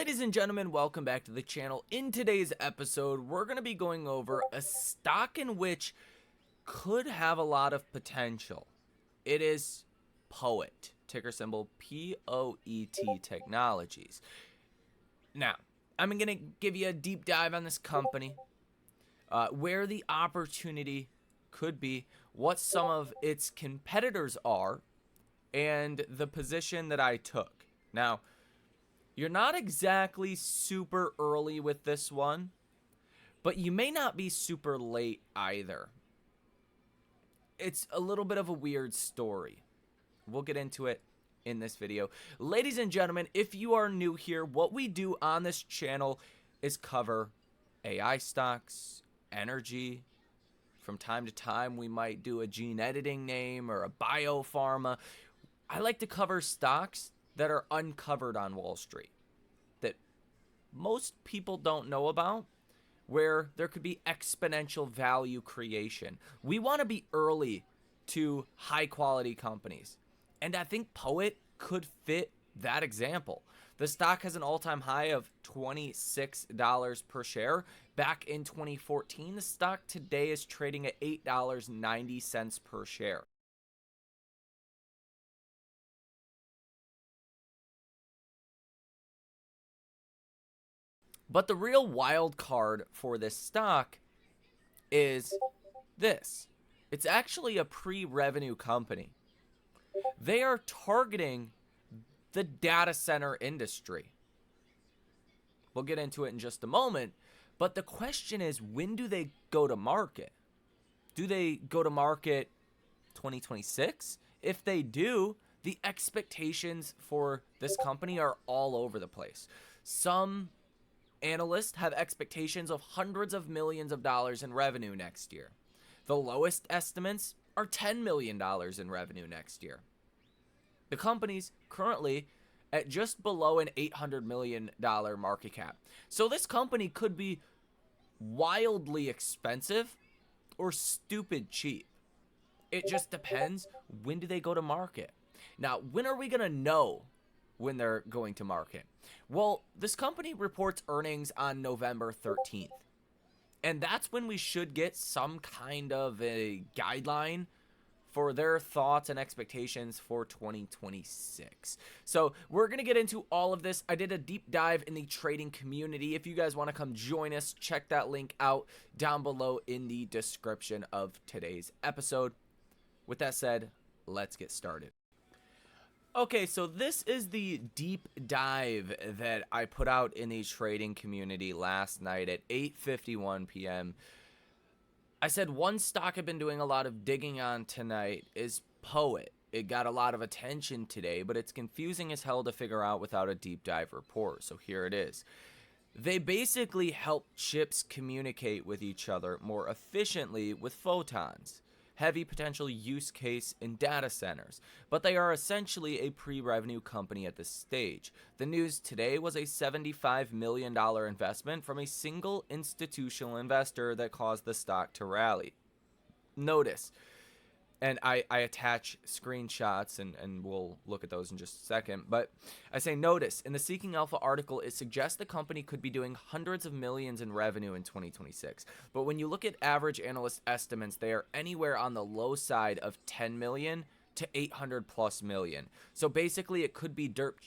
Ladies and gentlemen, welcome back to the channel. In today's episode, we're going to be going over a stock in which could have a lot of potential. It is POET, ticker symbol P-O-E-T Technologies. Now, I'm going to give you a deep dive on this company, where the opportunity could be, what some of its competitors are, and the position that I took. Now, you're not exactly super early with this one, but you may not be super late either. It's a little bit of a weird story. We'll get into it in this video. Ladies and gentlemen, if you are new here, what we do on this channel is cover AI stocks, energy. From time to time, we might do a gene editing name or a biopharma. I like to cover stocks that are uncovered on Wall Street, that most people don't know about, where there could be exponential value creation. We want to be early to high quality companies, and I think POET could fit that example. The stock has an all-time high of $26 per share. Back in 2014, the stock today is trading at $8.90 per share. But the real wild card for this stock is this. It's actually a pre-revenue company. They are targeting the data center industry. We'll get into it in just a moment. But the question is, when do they go to market? Do they go to market 2026? If they do, the expectations for this company are all over the place. Some analysts have expectations of hundreds of millions of dollars in revenue next year. The lowest estimates are $10 million in revenue next year. The company's currently at just below an $800 million market cap. So this company could be wildly expensive or stupid cheap. It just depends, when do they go to market? Now, when are we going to know when they're going to market? Well, this company reports earnings on November 13th. And that's when we should get some kind of a guideline for their thoughts and expectations for 2026. So we're going to get into all of this. I did a deep dive in the trading community. If you guys want to come join us, check that link out down below in the description of today's episode. With that said, let's get started. Okay, so this is the deep dive that I put out in the trading community last night at 8:51 p.m. I said one stock I've been doing a lot of digging on tonight is POET. It got a lot of attention today, but it's confusing as hell to figure out without a deep dive report, so here it is. They basically help chips communicate with each other more efficiently with photons. Heavy potential use case in data centers, but they are essentially a pre-revenue company at this stage. The news today was a $75 million investment from a single institutional investor that caused the stock to rally. Notice, and I attach screenshots, and we'll look at those in just a second, but I say notice, in the Seeking Alpha article, it suggests the company could be doing hundreds of millions in revenue in 2026. But when you look at average analyst estimates, they are anywhere on the low side of 10 million to 800 plus million. So basically it could be dirt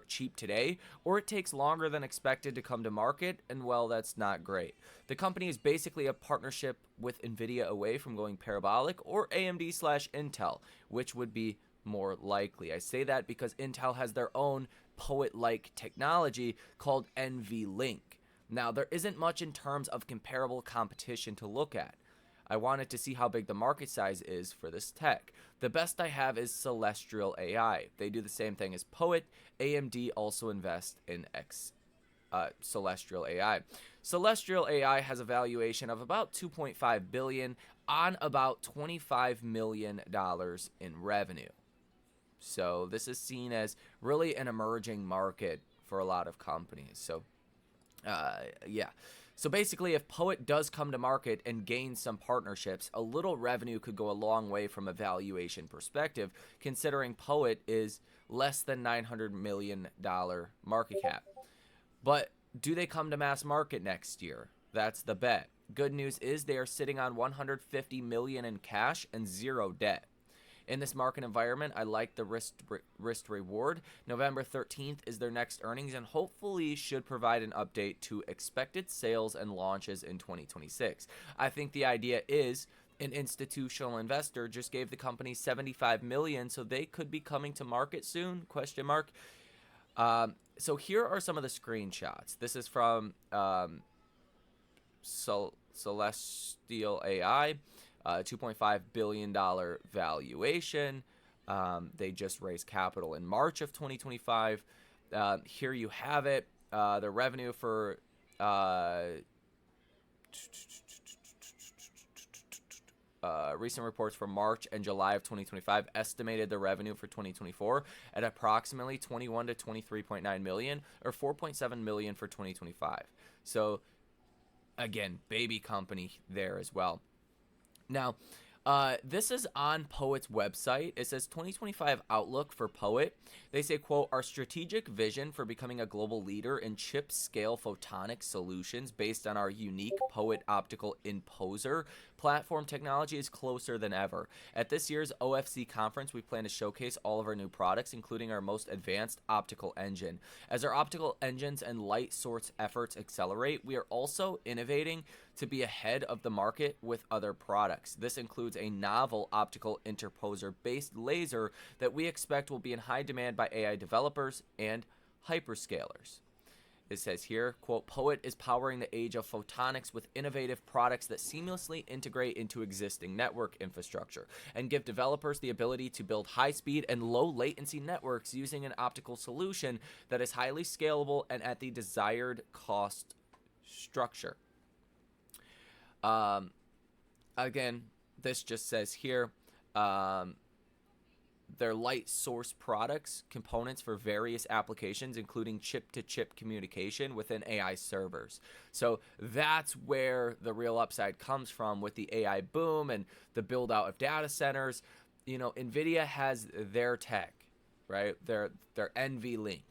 cheap today, or it takes longer than expected to come to market, and well, that's not great. The company is basically a partnership with Nvidia away from going parabolic, or AMD/Intel, which would be more likely. I say that because Intel has their own POET-like technology called NVLink. Now, there isn't much in terms of comparable competition to look at. I wanted to see how big the market size is for this tech. The best I have is Celestial AI. They do the same thing as POET. AMD also invests in Celestial AI. Celestial AI has a valuation of about $2.5 billion on about $25 million in revenue. So this is seen as really an emerging market for a lot of companies. So, yeah. So basically, if POET does come to market and gain some partnerships, a little revenue could go a long way from a valuation perspective, considering POET is less than $900 million market cap. But do they come to mass market next year? That's the bet. Good news is they are sitting on 150 million in cash and zero debt. In this market environment, I like the risk reward. November 13th is their next earnings and hopefully should provide an update to expected sales and launches in 2026. I think the idea is an institutional investor just gave the company 75 million, so they could be coming to market soon, question mark. So here are some of the screenshots. This is from Celestial AI. $2.5 billion valuation. They just raised capital in March of 2025. Here you have it. The revenue for recent reports from March and July of 2025 estimated the revenue for 2024 at approximately 21 to 23.9 million, or 4.7 million for 2025. So again, baby company there as well. Now, this is on POET's website. It says 2025 outlook for POET. They say, quote, our strategic vision for becoming a global leader in chip scale photonic solutions based on our unique POET optical imposer platform technology is closer than ever. At this year's OFC conference, we plan to showcase all of our new products, including our most advanced optical engine. As our optical engines and light source efforts accelerate, we are also innovating to be ahead of the market with other products. This includes a novel optical interposer-based laser that we expect will be in high demand by AI developers and hyperscalers. It says here, quote, POET is powering the age of photonics with innovative products that seamlessly integrate into existing network infrastructure and give developers the ability to build high-speed and low-latency networks using an optical solution that is highly scalable and at the desired cost structure. Again, this just says here, their light source products, components for various applications, including chip-to-chip communication within AI servers. So that's where the real upside comes from with the AI boom and the build out of data centers. You know, NVIDIA has their tech, right? Their NVLink.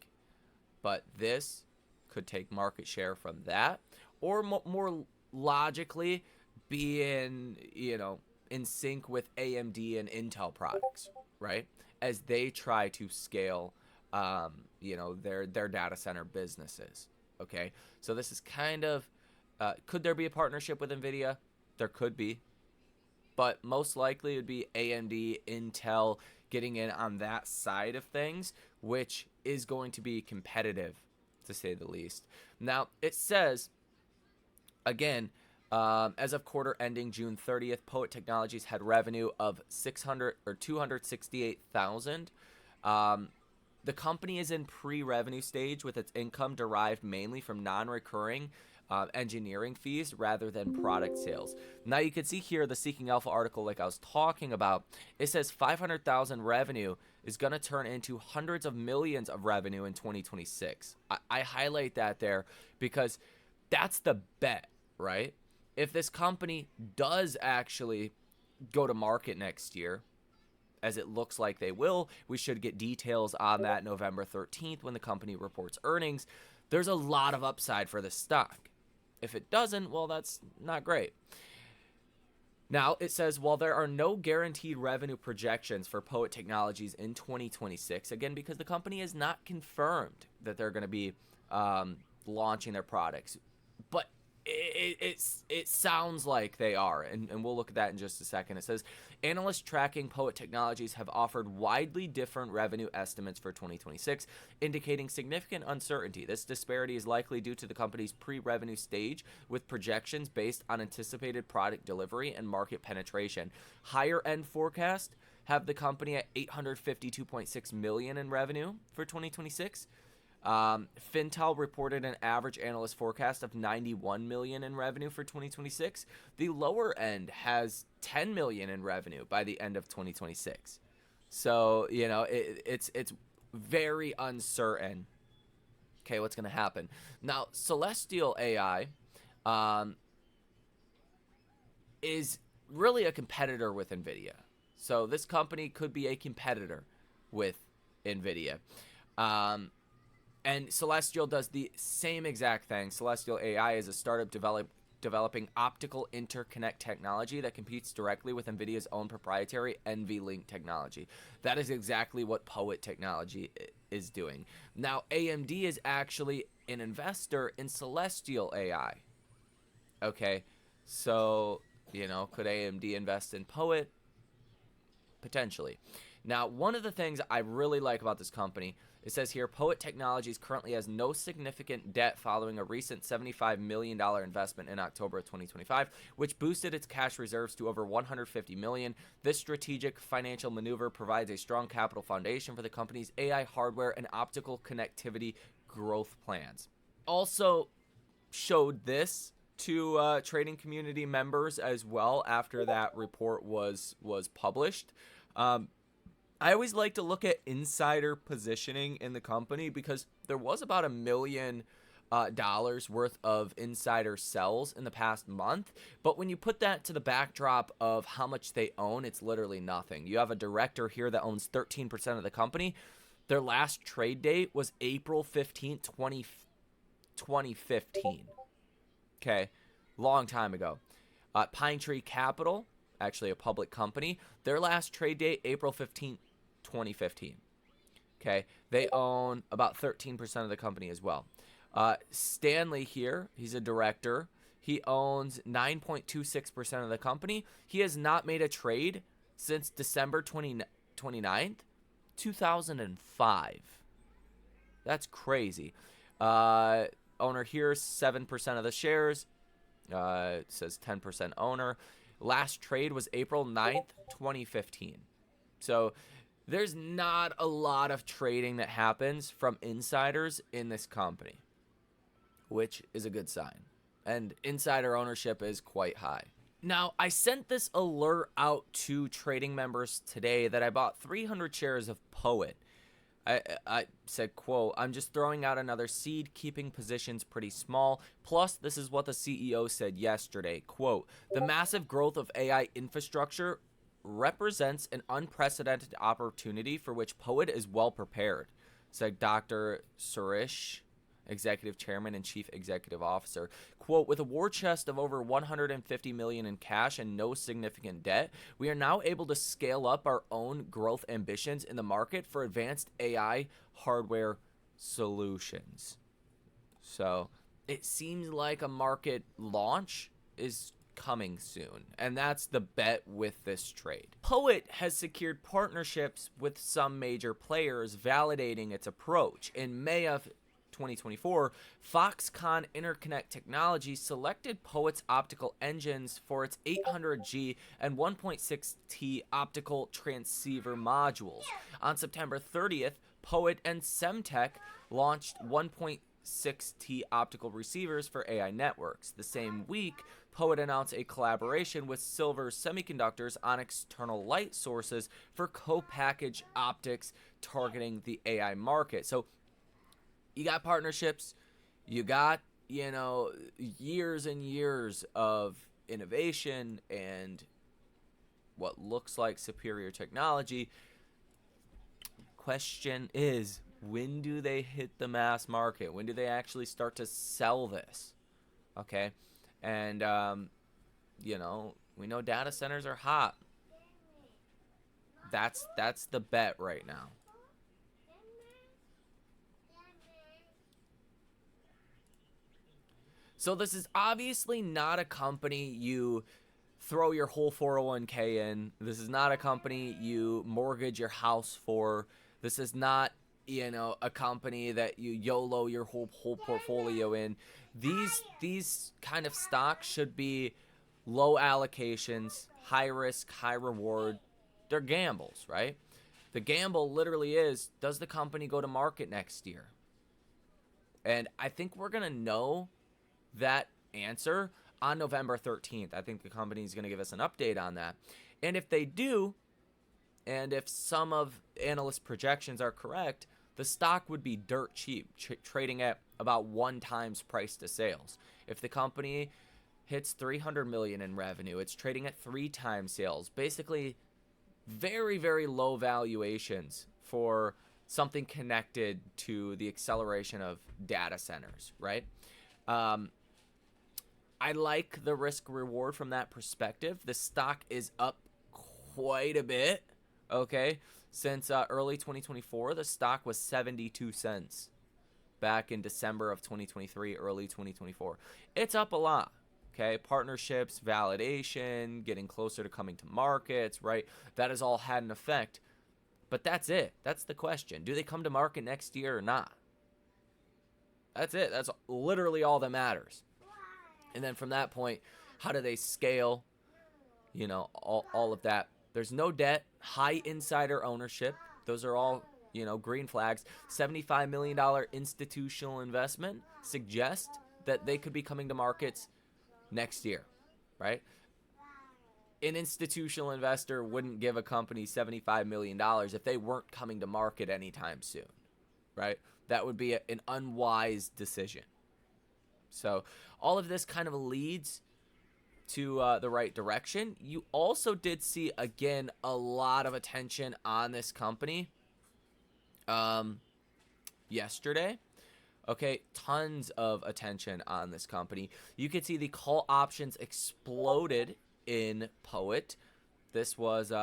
But this could take market share from that, or more logically be in, you know, in sync with AMD and Intel products, right? As they try to scale, you know, their data center businesses. Okay, so this is kind of, could there be a partnership with NVIDIA? There could be, but most likely it would be AMD, Intel getting in on that side of things, which is going to be competitive, to say the least. Now it says, again, as of quarter ending June 30th, POET Technologies had revenue of 268,000. The company is in pre-revenue stage with its income derived mainly from non-recurring engineering fees rather than product sales. Now you can see here the Seeking Alpha article like I was talking about. It says 500,000 revenue is going to turn into hundreds of millions of revenue in 2026. I highlight that there because that's the bet, right? If this company does actually go to market next year, as it looks like they will, we should get details on that November 13th when the company reports earnings. There's a lot of upside for the stock. If it doesn't, well, that's not great. Now, it says, while there are no guaranteed revenue projections for POET Technologies in 2026, again, because the company has not confirmed that they're going to be launching their products, but it sounds like they are, and we'll look at that in just a second. It says, analysts tracking POET Technologies have offered widely different revenue estimates for 2026, indicating significant uncertainty. This disparity is likely due to the company's pre-revenue stage, with projections based on anticipated product delivery and market penetration. Higher end forecast have the company at 852.6 million in revenue for 2026. Fintel reported an average analyst forecast of 91 million in revenue for 2026. The lower end has 10 million in revenue by the end of 2026. So, you know, it's very uncertain. Okay, what's going to happen? Now, Celestial AI is really a competitor with NVIDIA. So this company could be a competitor with NVIDIA. And Celestial does the same exact thing. Celestial AI is a startup developing optical interconnect technology that competes directly with NVIDIA's own proprietary NVLink technology. That is exactly what POET technology is doing. Now, AMD is actually an investor in Celestial AI. Okay, so, could AMD invest in POET? Potentially. Now, one of the things I really like about this company, it says here, POET Technologies currently has no significant debt following a recent $75 million investment in October of 2025, which boosted its cash reserves to over $150 million. This strategic financial maneuver provides a strong capital foundation for the company's AI hardware and optical connectivity growth plans. Also showed this to trading community members as well after that report was published. I always like to look at insider positioning in the company because there was about $1 million worth of insider sells in the past month. But when you put that to the backdrop of how much they own, it's literally nothing. You have a director here that owns 13% of the company. Their last trade date was April 15th, 2015. Okay, long time ago. Pine Tree Capital, actually a public company, their last trade date, April 15th, 2015. Okay, they own about 13% of the company as well. Stanley here, he's a director. He owns 9.26% of the company. He has not made a trade since December 29th, 2005. That's crazy. Owner here, 7% of the shares. It says 10% owner. Last trade was April 9th, 2015. So there's not a lot of trading that happens from insiders in this company, which is a good sign. And insider ownership is quite high. Now, I sent this alert out to trading members today that I bought 300 shares of POET. I said, quote, I'm just throwing out another seed, keeping positions pretty small. Plus, this is what the CEO said yesterday, quote, the massive growth of AI infrastructure represents an unprecedented opportunity for which POET is well prepared, said Dr. Suresh, Executive Chairman and Chief Executive Officer. Quote, with a war chest of over $150 million in cash and no significant debt, we are now able to scale up our own growth ambitions in the market for advanced AI hardware solutions. So it seems like a market launch is coming soon, and that's the bet with this trade. POET has secured partnerships with some major players, validating its approach. In May of 2024, Foxconn Interconnect Technology selected POET's optical engines for its 800G and 1.6T optical transceiver modules. On September 30th, POET and Semtech launched 1.6T optical receivers for AI networks. The same week, POET announced a collaboration with Silver Semiconductors on external light sources for co-packaged optics targeting the AI market. So you got partnerships, you got, years and years of innovation and what looks like superior technology. Question is, when do they hit the mass market? When do they actually start to sell this? Okay, and, we know data centers are hot. That's the bet right now. So this is obviously not a company you throw your whole 401k in. This is not a company you mortgage your house for. This is not, a company that you YOLO your whole portfolio in. These kind of stocks should be low allocations, high risk, high reward. They're gambles, right? The gamble literally is, does the company go to market next year? And I think we're going to know that answer on November 13th. I think the company is going to give us an update on that. And if they do, and if some of analyst projections are correct, the stock would be dirt cheap, trading at about 1 times price to sales. If the company hits $300 million in revenue, it's trading at 3 times sales. Basically, very, very low valuations for something connected to the acceleration of data centers, right? I like the risk reward from that perspective. The stock is up quite a bit, okay? Since early 2024, the stock was 72 cents back in December of 2023, early 2024. It's up a lot, okay? Partnerships, validation, getting closer to coming to markets, right? That has all had an effect. But that's it. That's the question. Do they come to market next year or not? That's it. That's literally all that matters. And then from that point, how do they scale? You know, all of that. There's no debt, high insider ownership. Those are all, you know, green flags. $75 million institutional investment suggests that they could be coming to markets next year, right? An institutional investor wouldn't give a company $75 million if they weren't coming to market anytime soon, right? That would be an unwise decision. So all of this kind of leads to the right direction. You also did see, again, a lot of attention on this company yesterday. Okay, tons of attention on this company. You could see the call options exploded in POET. This was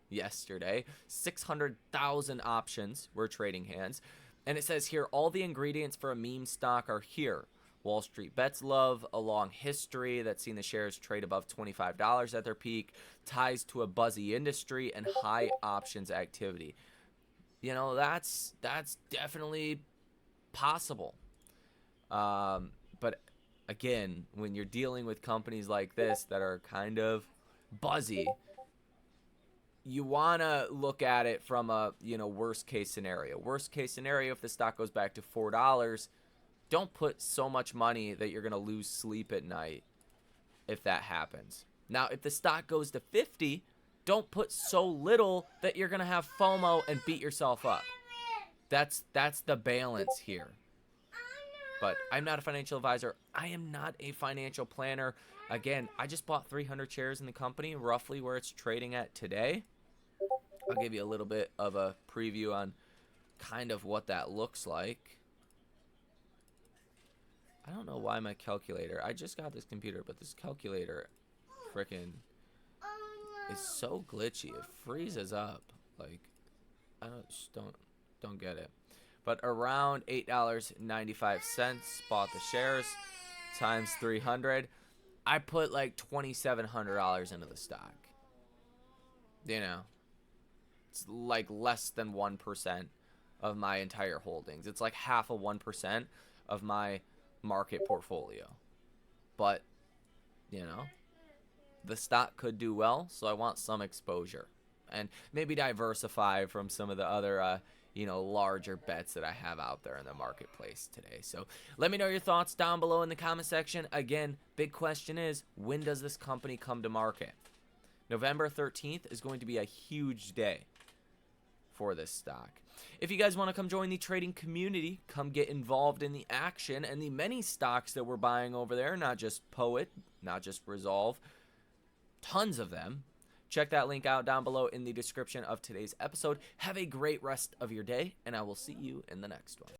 yesterday. 600,000 options were trading hands. And it says here, all the ingredients for a meme stock are here. Wall Street Bets love, a long history that's seen the shares trade above $25 at their peak, ties to a buzzy industry, and high options activity. You know, that's definitely possible. But again, when you're dealing with companies like this that are kind of buzzy, you want to look at it from a, you know, worst case scenario. Worst case scenario, if the stock goes back to $4, don't put so much money that you're going to lose sleep at night if that happens. Now, if the stock goes to 50, don't put so little that you're going to have FOMO and beat yourself up. That's the balance here. But I'm not a financial advisor. I am not a financial planner. Again, I just bought 300 shares in the company, roughly where it's trading at today. I'll give you a little bit of a preview on kind of what that looks like. I don't know why my calculator, I just got this computer, but this calculator freaking is so glitchy. It freezes up. Like, I don't get it. But around $8.95, bought the shares times 300. I put like $2,700 into the stock. You know, it's like less than 1% of my entire holdings. It's like half of 1% of my market portfolio. But, you know, the stock could do well, so I want some exposure. And maybe diversify from some of the other you know, larger bets that I have out there in the marketplace today. So let me know your thoughts down below in the comment section. Again, big question is, when does this company come to market? November 13th is going to be a huge day for this stock. If you guys want to come join the trading community, come get involved in the action and the many stocks that we're buying over there, not just POET, not just Resolve, tons of them. Check that link out down below in the description of today's episode. Have a great rest of your day, and I will see you in the next one.